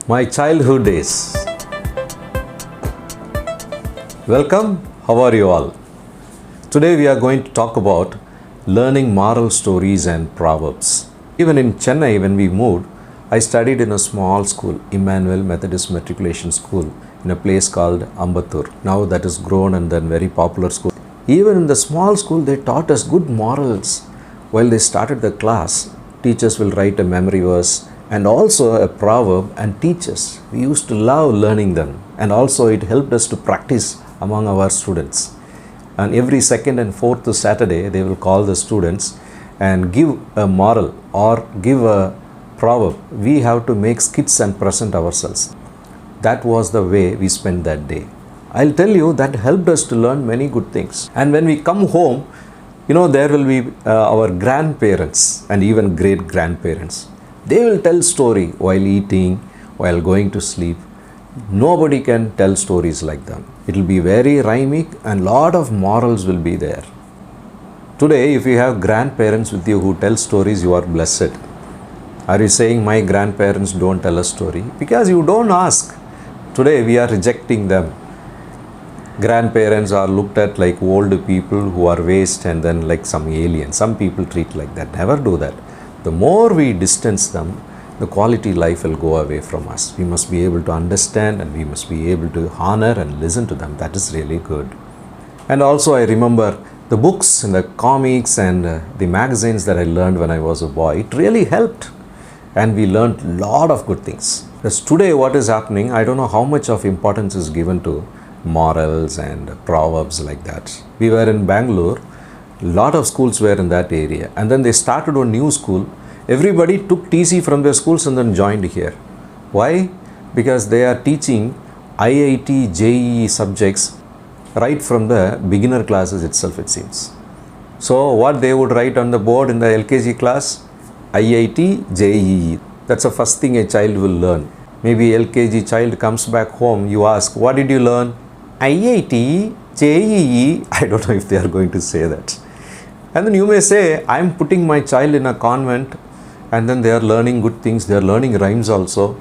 My childhood days. Welcome, how are you all? Today we are going to talk about learning moral stories and proverbs. Even in Chennai, when we moved, I studied in a small school, Emmanuel Methodist Matriculation School, in a place called Ambattur. Now that is grown and then very popular school. Even in the small school, they taught us good morals. While they started the class, teachers will write a memory verse and also a proverb and teach us. We used to love learning them, and also it helped us to practice among our students. And every second and fourth Saturday, they will call the students and give a moral or give a proverb. We have to make skits and present ourselves. That was the way we spent that day. I'll tell you that helped us to learn many good things. And when we come home, there will be our grandparents and even great grandparents. They will tell story while eating, while going to sleep. Nobody can tell stories like them. It will be very rhymic and lot of morals will be there. Today, if you have grandparents with you who tell stories, you are blessed. Are you saying my grandparents don't tell a story? Because you don't ask. Today, we are rejecting them. Grandparents are looked at like old people who are waste and then like some alien. Some people treat like that. Never do that. The more we distance them, the quality life will go away from us. We must be able to understand and we must be able to honor and listen to them. That is really good. And also I remember the books and the comics and the magazines that I learned when I was a boy. It really helped. And we learned a lot of good things. Because today what is happening, I don't know how much of importance is given to morals and proverbs like that. We were in Bangalore. A lot of schools were in that area, and then they started a new school. Everybody took TC from their schools and then joined here. Why? Because they are teaching IIT, JEE subjects right from the beginner classes itself, it seems. So what they would write on the board in the LKG class? IIT, JEE. That's the first thing a child will learn. Maybe LKG child comes back home, you ask, what did you learn? IIT, JEE. I don't know if they are going to say that. And then you may say, I am putting my child in a convent and then they are learning good things. They are learning rhymes also.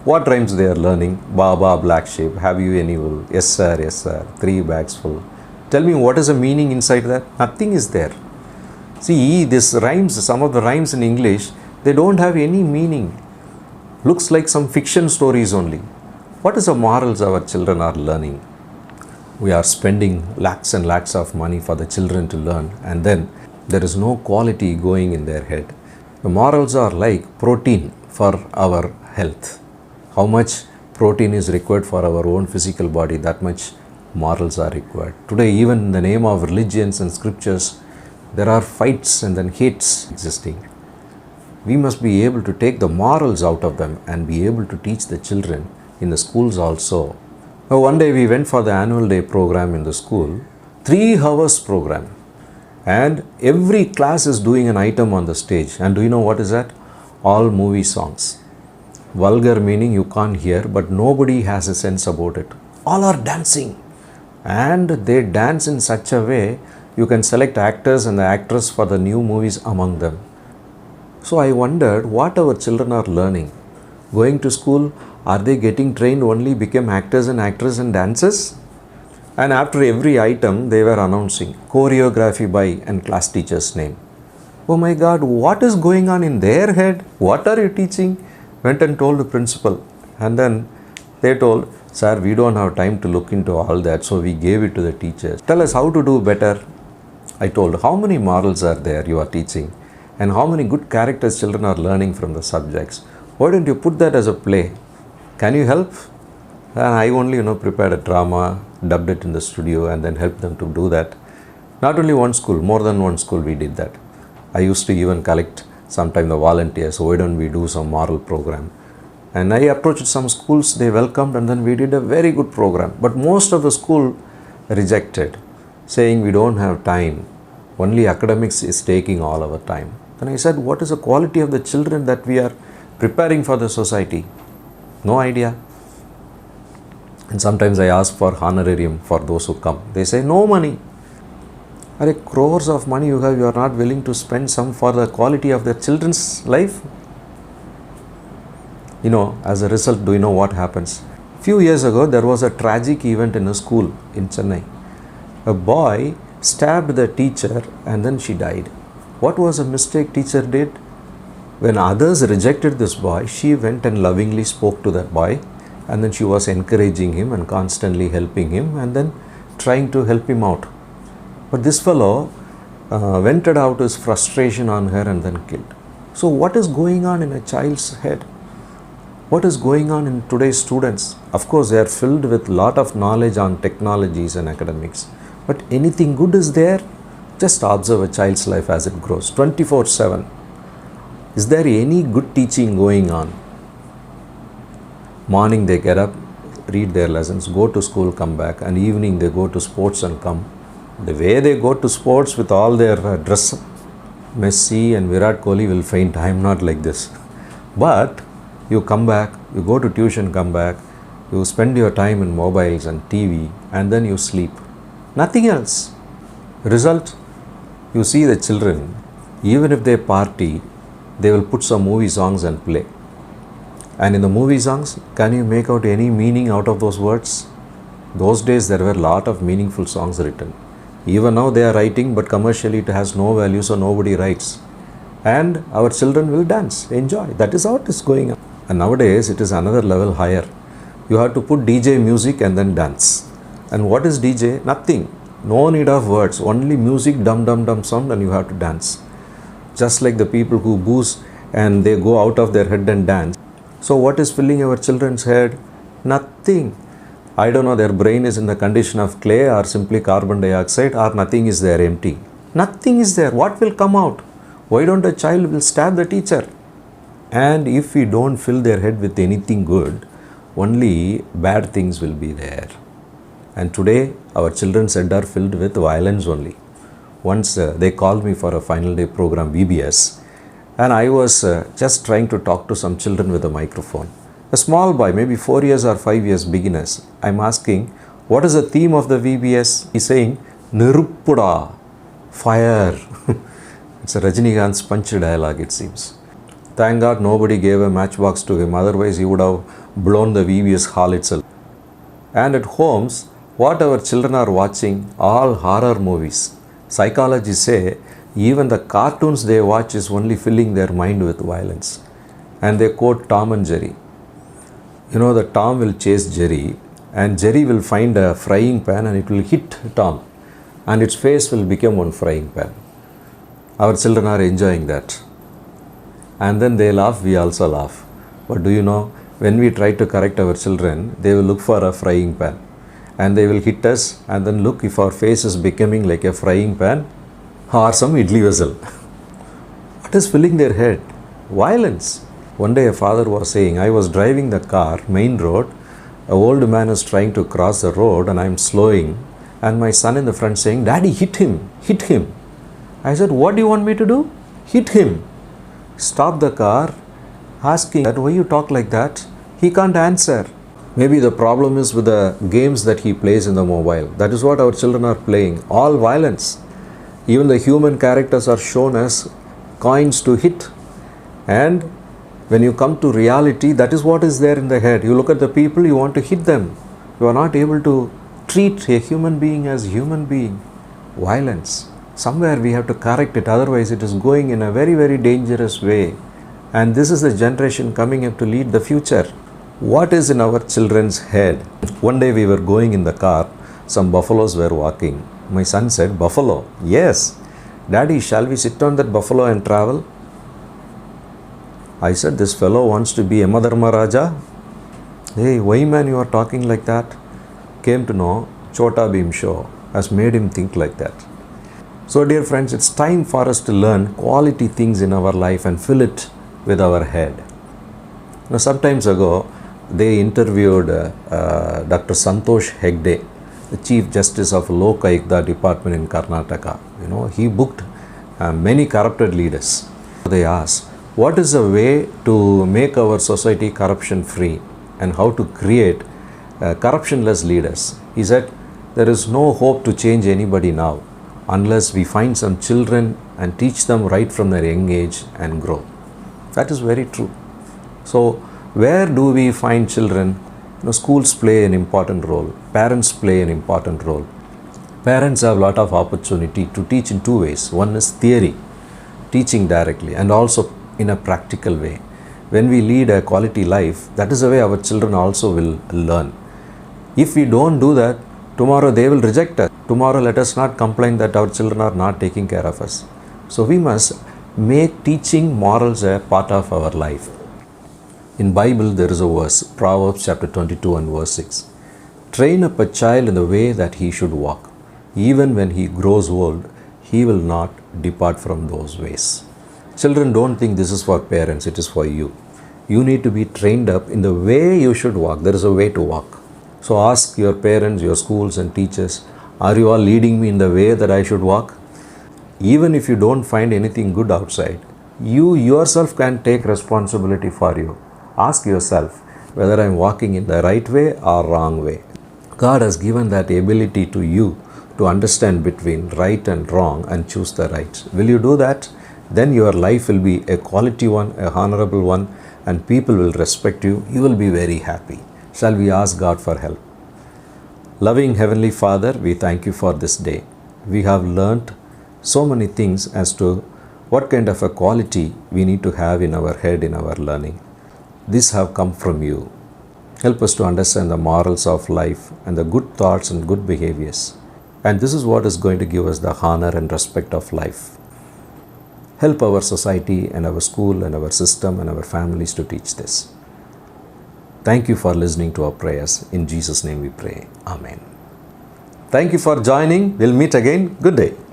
What rhymes they are learning? Baba, black sheep, have you any wool? Yes sir, 3 bags full. Tell me what is the meaning inside that? Nothing is there. See, this rhymes, some of the rhymes in English, they don't have any meaning. Looks like some fiction stories only. What is the morals our children are learning? We are spending lakhs and lakhs of money for the children to learn, and then there is no quality going in their head. The morals are like protein for our health. How much protein is required for our own physical body, that much morals are required. Today, even in the name of religions and scriptures, there are fights and then hates existing. We must be able to take the morals out of them and be able to teach the children in the schools also. Now, one day we went for the annual day program in the school, 3 hours program, and every class is doing an item on the stage. And do you know what is that? All movie songs. Vulgar meaning you can't hear, but nobody has a sense about it. All are dancing, and they dance in such a way you can select actors and the actress for the new movies among them. So I wondered what our children are learning. Going to school, are they getting trained only become actors and actresses and dancers? And after every item, they were announcing choreography by and class teacher's name. Oh my God, what is going on in their head? What are you teaching? Went and told the principal. And then they told, sir, we don't have time to look into all that. So we gave it to the teachers. Tell us how to do better. I told, how many morals are there you are teaching? And how many good characters children are learning from the subjects? Why don't you put that as a play? Can you help? And I only, prepared a drama, dubbed it in the studio and then helped them to do that. Not only one school, more than one school we did that. I used to even collect sometime the volunteers. Why don't we do some moral program? And I approached some schools, they welcomed, and then we did a very good program. But most of the school rejected, saying we don't have time. Only academics is taking all our time. Then I said, what is the quality of the children that we are preparing for the society? No idea. And sometimes I ask for honorarium for those who come. They say, no money. Are crores of money you have, you are not willing to spend some for the quality of the children's life? As a result, do you know what happens? Few years ago, there was a tragic event in a school in Chennai. A boy stabbed the teacher and then she died. What was a mistake teacher did? When others rejected this boy, she went and lovingly spoke to that boy, and then she was encouraging him and constantly helping him and then trying to help him out. But this fellow vented out his frustration on her and then killed. So what is going on in a child's head? What is going on in today's students? Of course, they are filled with lot of knowledge on technologies and academics. But anything good is there? Just observe a child's life as it grows, 24/7. Is there any good teaching going on? Morning they get up, read their lessons, go to school, come back, and evening they go to sports and come. The way they go to sports with all their dress, Messi and Virat Kohli will faint. I am not like this. But you come back, you go to tuition, come back, you spend your time in mobiles and TV, and then you sleep. Nothing else. Result, you see the children, even if they party, they will put some movie songs and play. And in the movie songs, can you make out any meaning out of those words? Those days there were a lot of meaningful songs written. Even now they are writing, but commercially it has no value, so nobody writes. And our children will dance, enjoy. That is how it is going on. And nowadays it is another level higher. You have to put DJ music and then dance. And what is DJ? Nothing. No need of words, only music, dum dum dum sound, and you have to dance. Just like the people who booze and they go out of their head and dance. So what is filling our children's head? Nothing. I don't know, their brain is in the condition of clay or simply carbon dioxide, or nothing is there, empty. Nothing is there. What will come out? Why don't a child will stab the teacher? And if we don't fill their head with anything good, only bad things will be there. And today our children's head are filled with violence only. Once they called me for a final day program, VBS, and I was just trying to talk to some children with a microphone. A small boy, maybe 4 years or 5 years beginners. I'm asking, what is the theme of the VBS? He's saying, Niruppuda, fire. It's a Rajinikanth's punch dialogue, it seems. Thank God nobody gave a matchbox to him, otherwise he would have blown the VBS hall itself. And at homes, what our children are watching, all horror movies. Psychologists say even the cartoons they watch is only filling their mind with violence. And they quote Tom and Jerry. The Tom will chase Jerry, and Jerry will find a frying pan and it will hit Tom, and its face will become one frying pan. Our children are enjoying that. And then they laugh, we also laugh. But do you know, when we try to correct our children, they will look for a frying pan. And they will hit us and then look if our face is becoming like a frying pan or some idli vessel. What is filling their head? Violence. One day a father was saying, I was driving the car, main road, an old man is trying to cross the road and I am slowing, and my son in the front saying, Daddy, hit him, hit him. I said, what do you want me to do? Hit him. Stop the car, asking that, why you talk like that? He can't answer. Maybe the problem is with the games that he plays in the mobile. That is what our children are playing. All violence. Even the human characters are shown as coins to hit. And when you come to reality, that is what is there in the head. You look at the people, you want to hit them. You are not able to treat a human being as human being. Violence. Somewhere we have to correct it, otherwise it is going in a very, very dangerous way. And this is the generation coming up to lead the future. What is in our children's head? One day we were going in the car, some buffaloes were walking. My son said, buffalo? Yes. Daddy, shall we sit on that buffalo and travel? I said, this fellow wants to be Yamadharma Raja. Hey, why man you are talking like that? Came to know Chota Bheem show has made him think like that. So dear friends, it's time for us to learn quality things in our life and fill it with our head. Now, sometimes ago, they interviewed Dr. Santosh Hegde, the Chief Justice of Lok Ayuktha Department in Karnataka. He booked many corrupted leaders. They asked, what is a way to make our society corruption free and how to create corruptionless leaders? He said, there is no hope to change anybody now unless we find some children and teach them right from their young age and grow. That is very true. So Where do we find children? Schools play an important role. Parents play an important role. Parents have a lot of opportunity to teach in two ways. One is theory, teaching directly, and also in a practical way. When we lead a quality life, that is the way our children also will learn. If we don't do that, tomorrow they will reject us. Tomorrow let us not complain that our children are not taking care of us. So we must make teaching morals a part of our life. In Bible there is a verse, Proverbs chapter 22 and verse 6. Train up a child in the way that he should walk. Even when he grows old, he will not depart from those ways. Children, don't think this is for parents, it is for you. You need to be trained up in the way you should walk. There is a way to walk. So ask your parents, your schools and teachers, are you all leading me in the way that I should walk? Even if you don't find anything good outside, you yourself can take responsibility for you. Ask yourself whether I am walking in the right way or wrong way. God has given that ability to you to understand between right and wrong and choose the right. Will you do that? Then your life will be a quality one, a honorable one, and people will respect you. You will be very happy. Shall we ask God for help? Loving Heavenly Father, we thank you for this day. We have learnt so many things as to what kind of a quality we need to have in our head, in our learning. These have come from you. Help us to understand the morals of life and the good thoughts and good behaviors. And this is what is going to give us the honor and respect of life. Help our society and our school and our system and our families to teach this. Thank you for listening to our prayers. In Jesus' name we pray. Amen. Thank you for joining. We'll meet again. Good day.